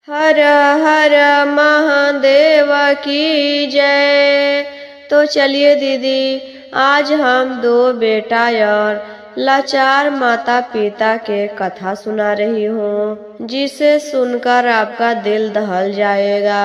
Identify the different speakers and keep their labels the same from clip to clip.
Speaker 1: हर हर महादेव की जय। तो चलिए दीदी, आज हम दो बेटा और लाचार माता पिता के कथा सुना रही हूँ, जिसे सुनकर आपका दिल दहल जाएगा।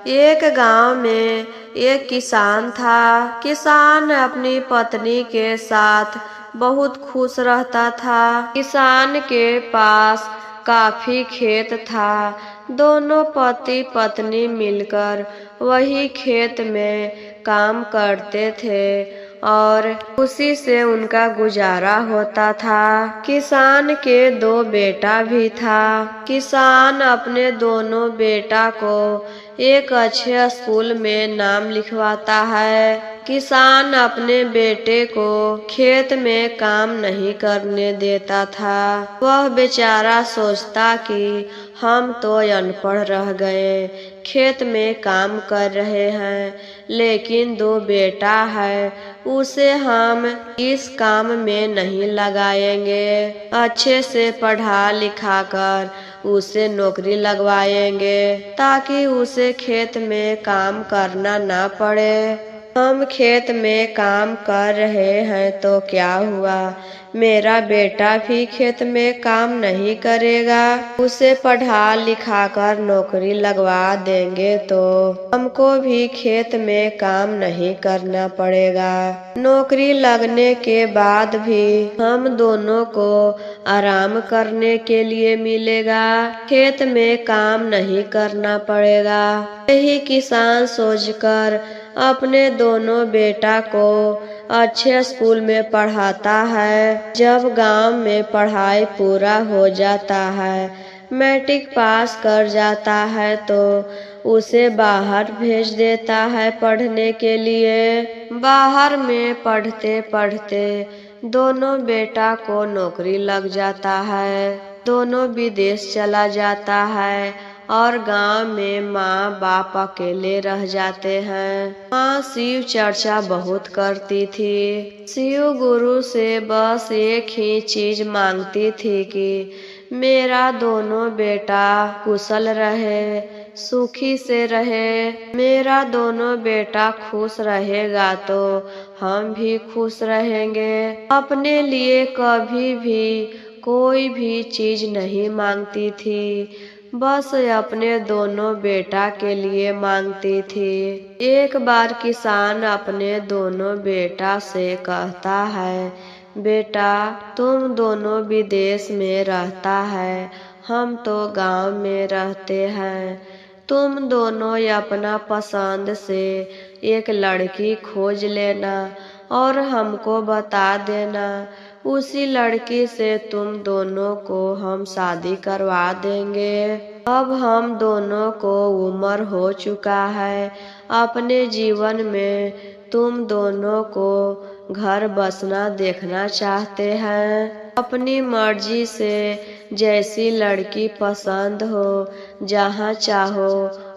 Speaker 1: एक गांव में एक किसान था। किसान अपनी पत्नी के साथ बहुत खुश रहता था। किसान के पास काफी खेत था। दोनों पति पत्नी मिलकर वही खेत में काम करते थे और उसी से उनका गुजारा होता था। किसान के दो बेटा भी था। किसान अपने दोनों बेटा को एक अच्छे स्कूल में नाम लिखवाता है। किसान अपने बेटे को खेत में काम नहीं करने देता था। वह बेचारा सोचता कि हम तो अनपढ़ रह गए, खेत में काम कर रहे हैं, लेकिन दो बेटा है, उसे हम इस काम में नहीं लगाएंगे। अच्छे से पढ़ा लिखा कर उसे नौकरी लगवाएंगे, ताकि उसे खेत में काम करना ना पड़े। हम खेत में काम कर रहे हैं तो क्या हुआ, मेरा बेटा भी खेत में काम नहीं करेगा। उसे पढ़ा लिखा कर नौकरी लगवा देंगे तो हमको भी खेत में काम नहीं करना पड़ेगा। नौकरी लगने के बाद भी हम दोनों को आराम करने के लिए मिलेगा, खेत में काम नहीं करना पड़ेगा। यही किसान सोचकर अपने दोनों बेटा को अच्छे स्कूल में पढ़ाता है। जब गांव में पढ़ाई पूरा हो जाता है, मैट्रिक पास कर जाता है, तो उसे बाहर भेज देता है पढ़ने के लिए। बाहर में पढ़ते पढ़ते दोनों बेटा को नौकरी लग जाता है। दोनों विदेश चला जाता है और गांव में माँ बाप अकेले रह जाते हैं। माँ शिव चर्चा बहुत करती थी। शिव गुरु से बस एक ही चीज मांगती थी कि मेरा दोनों बेटा कुशल रहे, सुखी से रहे। मेरा दोनों बेटा खुश रहेगा तो हम भी खुश रहेंगे। अपने लिए कभी भी कोई भी चीज नहीं मांगती थी, बस अपने दोनों बेटा के लिए मांगती थी। एक बार किसान अपने दोनों बेटा से कहता है, बेटा तुम दोनों विदेश में रहता है, हम तो गांव में रहते हैं। तुम दोनों अपना पसंद से एक लड़की खोज लेना और हमको बता देना। उसी लड़की से तुम दोनों को हम शादी करवा देंगे। अब हम दोनों को उम्र हो चुका है। अपने जीवन में तुम दोनों को घर बसना देखना चाहते हैं। अपनी मर्जी से जैसी लड़की पसंद हो, जहाँ चाहो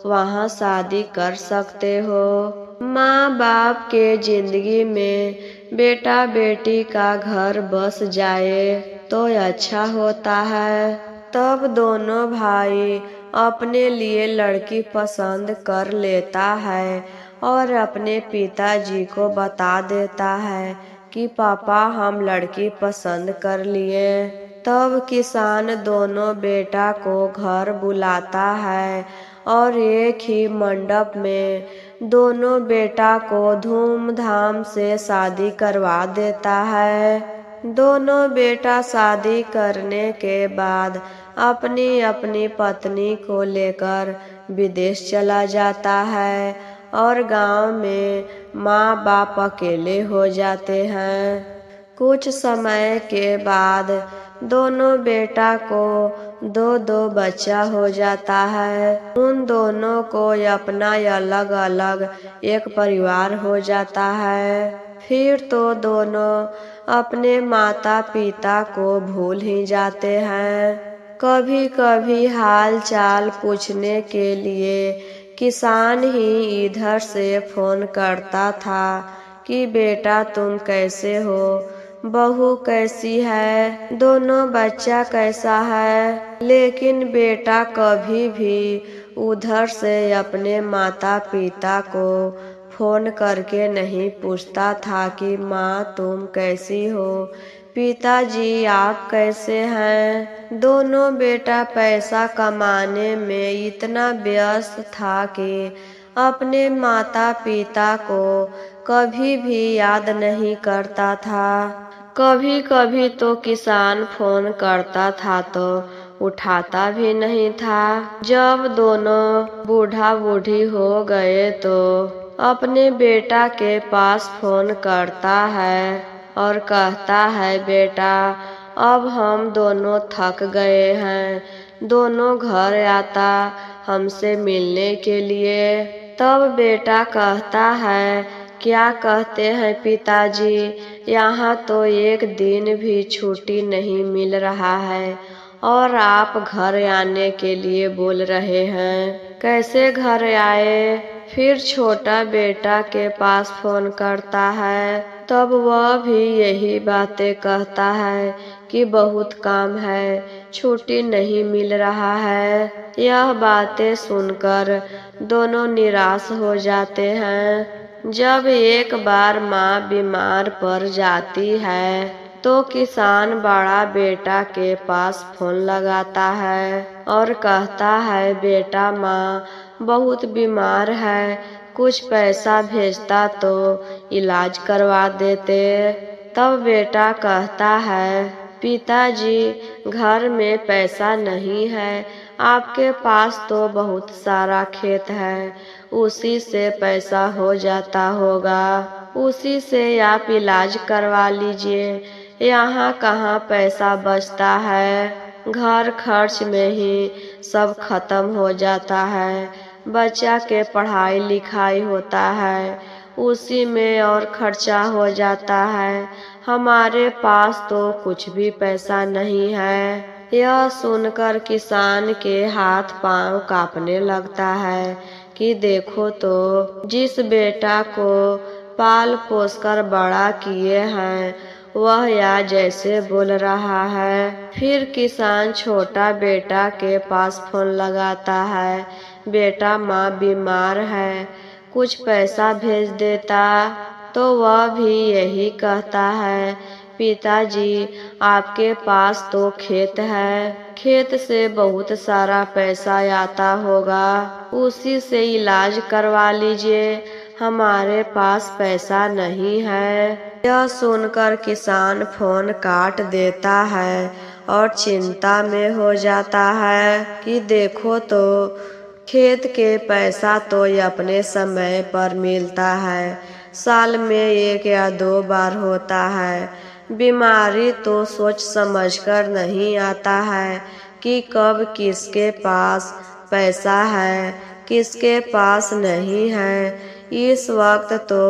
Speaker 1: वहाँ शादी कर सकते हो। माँ बाप के जिंदगी में बेटा बेटी का घर बस जाए तो अच्छा होता है। तब दोनों भाई अपने लिए लड़की पसंद कर लेता है और अपने पिताजी को बता देता है कि पापा हम लड़की पसंद कर लिए। तब किसान दोनों बेटा को घर बुलाता है और एक ही मंडप में दोनों बेटा को धूमधाम से शादी करवा देता है। दोनों बेटा शादी करने के बाद अपनी अपनी पत्नी को लेकर विदेश चला जाता है और गांव में माँ बाप अकेले हो जाते हैं। कुछ समय के बाद दोनों बेटा को दो दो बच्चा हो जाता है। उन दोनों को अपना अलग अलग एक परिवार हो जाता है। फिर तो दोनों अपने माता पिता को भूल ही जाते हैं। कभी कभी हाल चाल पूछने के लिए किसान ही इधर से फोन करता था कि बेटा तुम कैसे हो। बहू कैसी है, दोनों बच्चा कैसा है। लेकिन बेटा कभी भी उधर से अपने माता पिता को फोन करके नहीं पूछता था कि माँ तुम कैसी हो, पिताजी आप कैसे हैं। दोनों बेटा पैसा कमाने में इतना व्यस्त था कि अपने माता पिता को कभी भी याद नहीं करता था। कभी कभी तो किसान फोन करता था तो उठाता भी नहीं था। जब दोनों बूढ़ा बूढ़ी हो गए तो अपने बेटा के पास फोन करता है और कहता है, बेटा अब हम दोनों थक गए हैं, दोनों घर आता हमसे मिलने के लिए। तब बेटा कहता है, क्या कहते हैं पिताजी, यहाँ तो एक दिन भी छुट्टी नहीं मिल रहा है और आप घर आने के लिए बोल रहे हैं, कैसे घर आए। फिर छोटा बेटा के पास फोन करता है, तब वह भी यही बातें कहता है कि बहुत काम है, छुट्टी नहीं मिल रहा है। यह बातें सुनकर दोनों निराश हो जाते हैं। जब एक बार माँ बीमार पड़ जाती है तो किसान बड़ा बेटा के पास फोन लगाता है और कहता है, बेटा माँ बहुत बीमार है, कुछ पैसा भेजता तो इलाज करवा देते। तब बेटा कहता है, पिताजी घर में पैसा नहीं है, आपके पास तो बहुत सारा खेत है, उसी से पैसा हो जाता होगा, उसी से आप इलाज करवा लीजिए, यहाँ कहाँ पैसा बचता है, घर खर्च में ही सब खत्म हो जाता है, बच्चा के पढ़ाई लिखाई होता है उसी में और खर्चा हो जाता है, हमारे पास तो कुछ भी पैसा नहीं है। यह सुनकर किसान के हाथ पांव कांपने लगता है कि देखो तो जिस बेटा को पाल पोस कर बड़ा किए हैं वह या जैसे बोल रहा है। फिर किसान छोटा बेटा के पास फोन लगाता है, बेटा माँ बीमार है, कुछ पैसा भेज देता। तो वह भी यही कहता है, पिताजी आपके पास तो खेत है, खेत से बहुत सारा पैसा आता होगा, उसी से इलाज करवा लीजिए, हमारे पास पैसा नहीं है। यह सुनकर किसान फोन काट देता है और चिंता में हो जाता है कि देखो तो खेत के पैसा तो अपने समय पर मिलता है, साल में 1 या 2 बार होता है। बीमारी तो सोच समझकर नहीं आता है कि कब किसके पास पैसा है किसके पास नहीं है। इस वक्त तो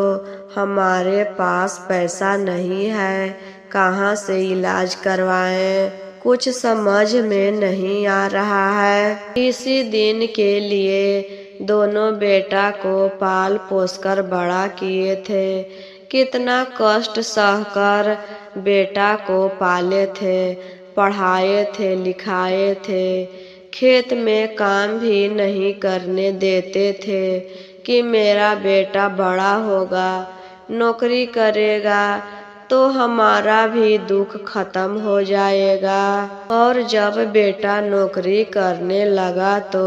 Speaker 1: हमारे पास पैसा नहीं है, कहाँ से इलाज करवाएं, कुछ समझ में नहीं आ रहा है। इसी दिन के लिए दोनों बेटा को पाल पोसकर बड़ा किए थे, कितना कष्ट सहकर बेटा को पाले थे, पढ़ाए थे, लिखाए थे, खेत में काम भी नहीं करने देते थे कि मेरा बेटा बड़ा होगा, नौकरी करेगा तो हमारा भी दुख खत्म हो जाएगा। और जब बेटा नौकरी करने लगा तो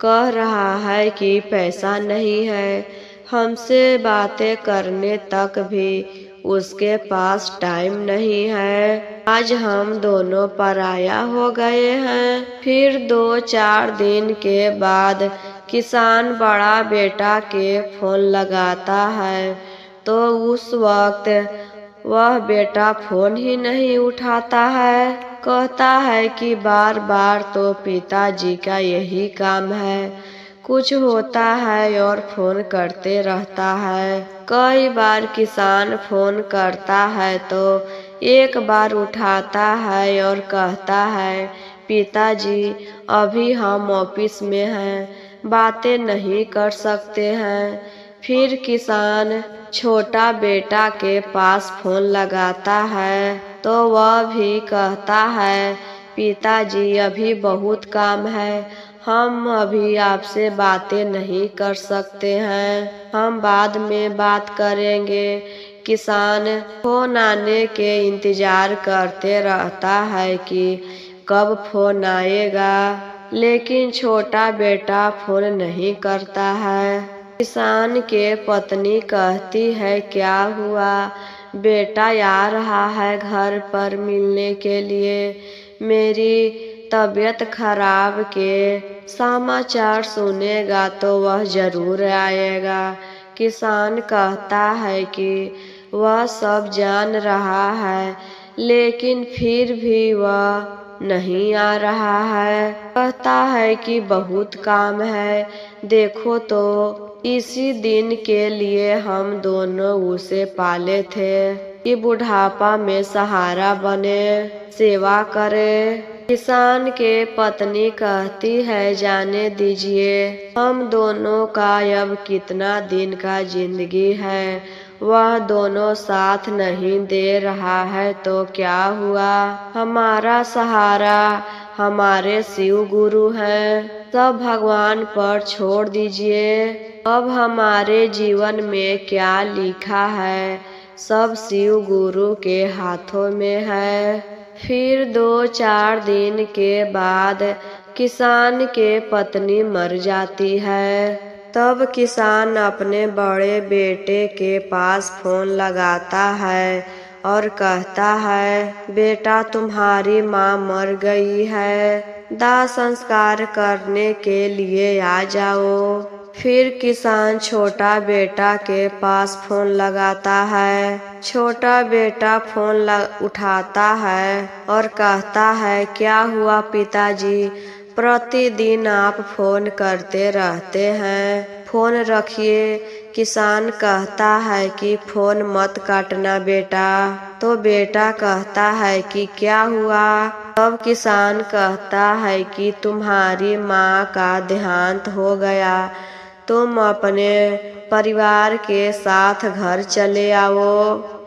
Speaker 1: कह रहा है कि पैसा नहीं है, हमसे बातें करने तक भी उसके पास टाइम नहीं है। आज हम दोनों पराया हो गए हैं। फिर 2-4 दिन के बाद किसान बड़ा बेटा के फोन लगाता है तो उस वक्त वह बेटा फोन ही नहीं उठाता है। कहता है कि बार बार तो पिताजी का यही काम है, कुछ होता है और फोन करते रहता है। कई बार किसान फोन करता है तो एक बार उठाता है और कहता है, पिताजी अभी हम ऑफिस में हैं, बातें नहीं कर सकते हैं। फिर किसान छोटा बेटा के पास फोन लगाता है तो वह भी कहता है, पिताजी अभी बहुत काम है, हम अभी आपसे बातें नहीं कर सकते हैं, हम बाद में बात करेंगे। किसान फोन आने के इंतजार करते रहता है कि कब फोन आएगा, लेकिन छोटा बेटा फोन नहीं करता है। किसान के पत्नी कहती है, क्या हुआ, बेटा आ रहा है घर पर मिलने के लिए, मेरी तबीयत खराब के समाचार सुनेगा तो वह जरूर आएगा। किसान कहता है कि वह सब जान रहा है, लेकिन फिर भी वह नहीं आ रहा है। कहता है कि बहुत काम है, देखो तो इसी दिन के लिए हम दोनों उसे पाले थे कि बुढ़ापा में सहारा बने, सेवा करे। किसान के पत्नी कहती है, जाने दीजिए, हम दोनों का अब कितना दिन का जिंदगी है, वह दोनों साथ नहीं दे रहा है तो क्या हुआ, हमारा सहारा हमारे शिव गुरु हैं, सब भगवान पर छोड़ दीजिए। अब हमारे जीवन में क्या लिखा है, सब शिव गुरु के हाथों में है। फिर 2-4 दिन के बाद किसान के पत्नी मर जाती है। तब किसान अपने बड़े बेटे के पास फोन लगाता है और कहता है, बेटा तुम्हारी माँ मर गई है, दाह संस्कार करने के लिए आ जाओ। फिर किसान छोटा बेटा के पास फोन लगाता है। छोटा बेटा फोन उठाता है और कहता है, क्या हुआ पिताजी, प्रतिदिन आप फोन करते रहते हैं, फोन रखिए। किसान कहता है कि फोन मत काटना बेटा। तो बेटा कहता है कि क्या हुआ। तब किसान कहता है कि तुम्हारी माँ का देहांत हो गया, तुम अपने परिवार के साथ घर चले आओ।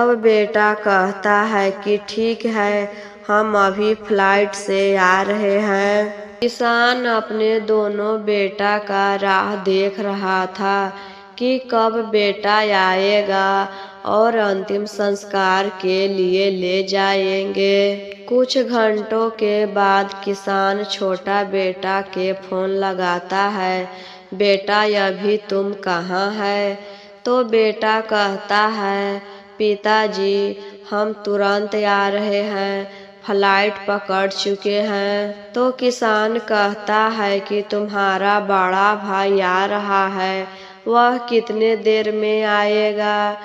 Speaker 1: अब बेटा कहता है कि ठीक है, हम अभी फ्लाइट से आ रहे हैं। किसान अपने दोनों बेटा का राह देख रहा था कि कब बेटा आएगा और अंतिम संस्कार के लिए ले जाएंगे। कुछ घंटों के बाद किसान छोटा बेटा के फोन लगाता है, बेटा अभी तुम कहाँ है। तो बेटा कहता है, पिताजी हम तुरंत आ रहे हैं, फ्लाइट पकड़ चुके हैं। तो किसान कहता है कि तुम्हारा बड़ा भाई आ रहा है, वह कितने देर में आएगा।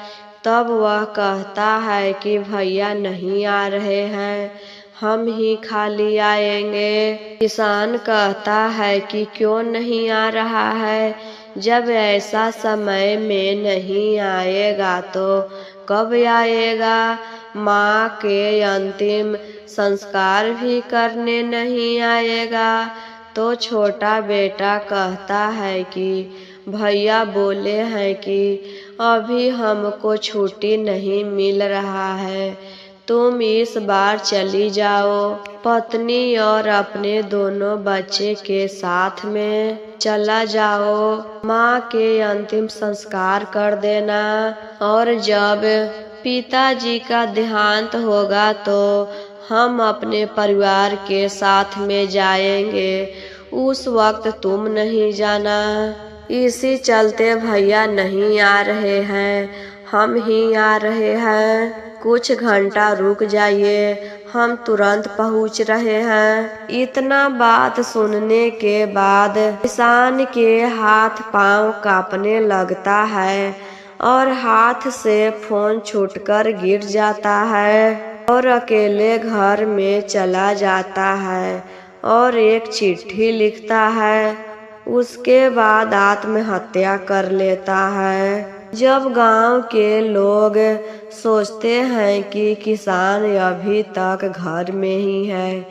Speaker 1: तब वह कहता है कि भैया नहीं आ रहे हैं, हम ही खाली आएंगे। किसान कहता है कि क्यों नहीं आ रहा है, जब ऐसा समय में नहीं आएगा तो कब आएगा। माँ के अंतिम संस्कार भी करने नहीं आएगा। तो छोटा बेटा कहता है कि भैया बोले हैं कि अभी हमको छुट्टी नहीं मिल रहा है, तुम इस बार चली जाओ, पत्नी और अपने दोनों बच्चे के साथ में चला जाओ, माँ के अंतिम संस्कार कर देना, और जब पिताजी का देहांत होगा तो हम अपने परिवार के साथ में जाएंगे, उस वक्त तुम नहीं जाना। इसी चलते भैया नहीं आ रहे हैं, हम ही आ रहे हैं, कुछ घंटा रुक जाइए, हम तुरंत पहुंच रहे हैं। इतना बात सुनने के बाद किसान के हाथ पांव कांपने लगता है और हाथ से फोन छूटकर गिर जाता है और अकेले घर में चला जाता है और एक चिट्ठी लिखता है। उसके बाद आत्महत्या कर लेता है। जब गांव के लोग सोचते हैं कि किसान अभी तक घर में ही है,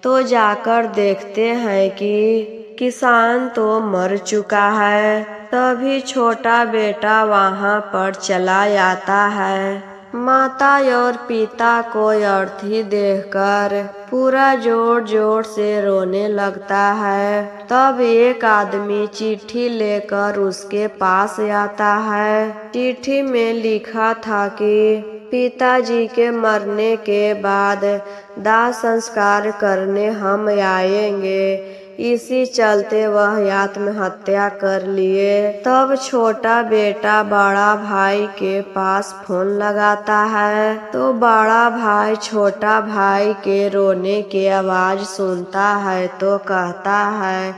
Speaker 1: तो जाकर देखते हैं कि किसान तो मर चुका है। तभी छोटा बेटा वहाँ पर चला आता है। माता और पिता को अर्थी देखकर पूरा जोर जोर से रोने लगता है। तब एक आदमी चिट्ठी लेकर उसके पास आता है। चिट्ठी में लिखा था कि पिताजी के मरने के बाद दाह संस्कार करने हम आएंगे, इसी चलते वह आत्महत्या कर लिए। तब छोटा बेटा बड़ा भाई के पास फोन लगाता है तो बड़ा भाई छोटा भाई के रोने की आवाज सुनता है तो कहता है,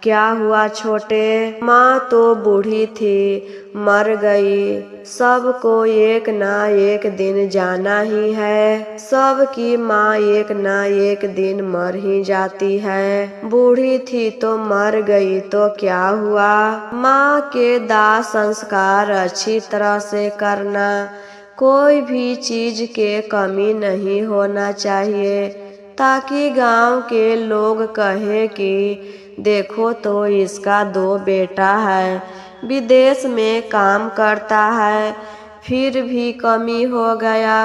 Speaker 1: क्या हुआ छोटे? माँ तो बूढ़ी थी, मर गई। सबको एक ना एक दिन जाना ही है। सबकी माँ एक ना एक दिन मर ही जाती है। बूढ़ी थी तो मर गई तो क्या हुआ? माँ के दाह संस्कार अच्छी तरह से करना, कोई भी चीज के कमी नहीं होना चाहिए, ताकि गांव के लोग कहे कि देखो तो इसका 2 बेटा है, विदेश में काम करता है, फिर भी कमी हो गया।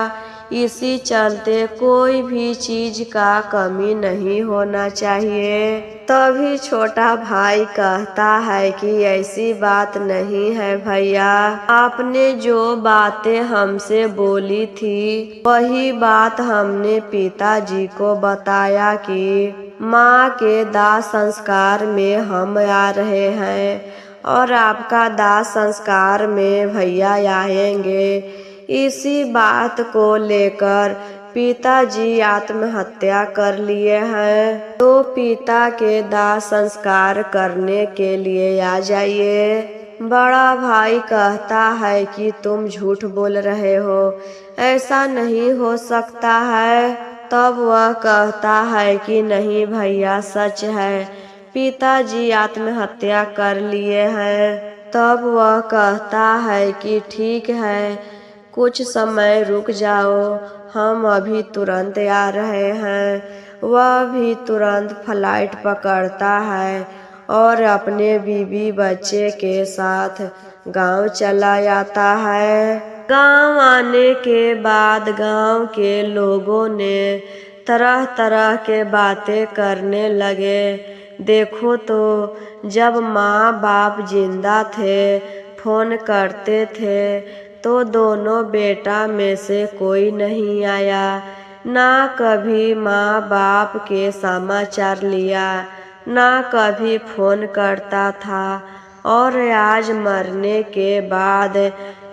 Speaker 1: इसी चलते कोई भी चीज का कमी नहीं होना चाहिए। तभी छोटा भाई कहता है कि ऐसी बात नहीं है भैया, आपने जो बातें हमसे बोली थी वही बात हमने पिताजी को बताया कि माँ के दाह संस्कार में हम आ रहे हैं और आपका दाह संस्कार में भैया आएंगे। इसी बात को लेकर पिताजी आत्महत्या कर लिए हैं, तो पिता के दाह संस्कार करने के लिए आ जाइए। बड़ा भाई कहता है कि तुम झूठ बोल रहे हो, ऐसा नहीं हो सकता है। तब वह कहता है कि नहीं भैया, सच है, पिताजी आत्महत्या कर लिए हैं। तब वह कहता है कि ठीक है, कुछ समय रुक जाओ, हम अभी तुरंत आ रहे हैं। वह भी तुरंत फ्लाइट पकड़ता है और अपने बीवी बच्चे के साथ गांव चला जाता है। गांव आने के बाद गांव के लोगों ने तरह तरह के बातें करने लगे। देखो तो जब माँ बाप जिंदा थे, फोन करते थे तो दोनों बेटा में से कोई नहीं आया, ना कभी माँ बाप के समाचार लिया, ना कभी फोन करता था। और आज मरने के बाद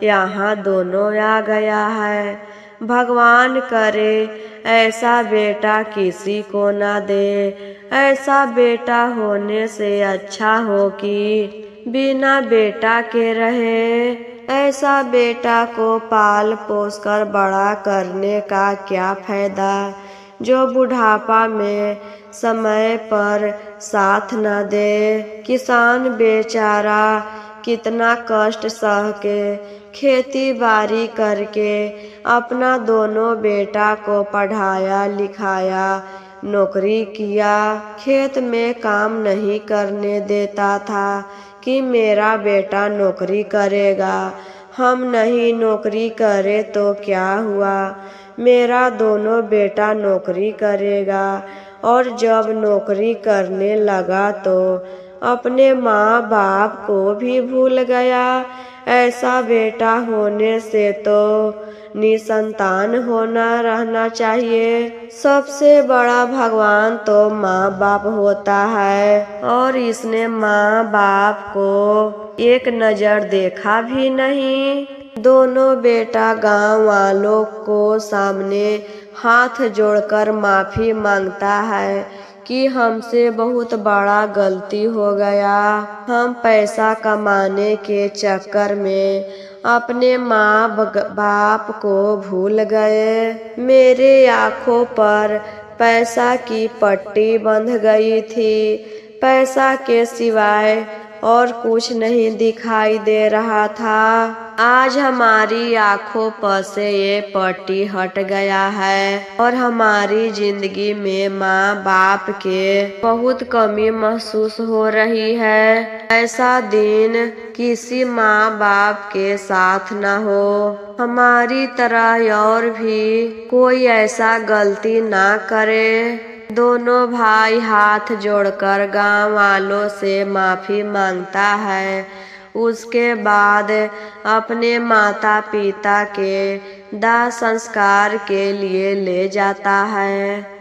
Speaker 1: यहाँ दोनों आ गया है। भगवान करे ऐसा बेटा किसी को ना दे। ऐसा बेटा होने से अच्छा हो कि बिना बेटा के रहे। ऐसा बेटा को पाल पोस कर बड़ा करने का क्या फायदा, जो बुढ़ापा में समय पर साथ न दे। किसान बेचारा कितना कष्ट सह के खेती बाड़ी करके अपना दोनों बेटा को पढ़ाया लिखाया, नौकरी किया। खेत में काम नहीं करने देता था कि मेरा बेटा नौकरी करेगा, हम नहीं नौकरी करे तो क्या हुआ, मेरा दोनों बेटा नौकरी करेगा। और जब नौकरी करने लगा तो अपने माँ बाप को भी भूल गया। ऐसा बेटा होने से तो निसंतान होना रहना चाहिए। सबसे बड़ा भगवान तो माँ बाप होता है, और इसने माँ बाप को एक नजर देखा भी नहीं। दोनों बेटा गांव वालों को सामने हाथ जोड़कर माफी मांगता है कि हमसे बहुत बड़ा गलती हो गया। हम पैसा कमाने के चक्कर में अपने माँ बाप को भूल गए। मेरे आँखों पर पैसा की पट्टी बंध गई थी। पैसा के सिवाय और कुछ नहीं दिखाई दे रहा था। आज हमारी आँखों पर से ये पट्टी हट गया है और हमारी जिंदगी में माँ बाप के बहुत कमी महसूस हो रही है। ऐसा दिन किसी माँ बाप के साथ न हो। हमारी तरह और भी कोई ऐसा गलती ना करे। दोनों भाई हाथ जोड़कर गांव वालों से माफी मांगता है। उसके बाद अपने माता पिता के दाह संस्कार के लिए ले जाता है।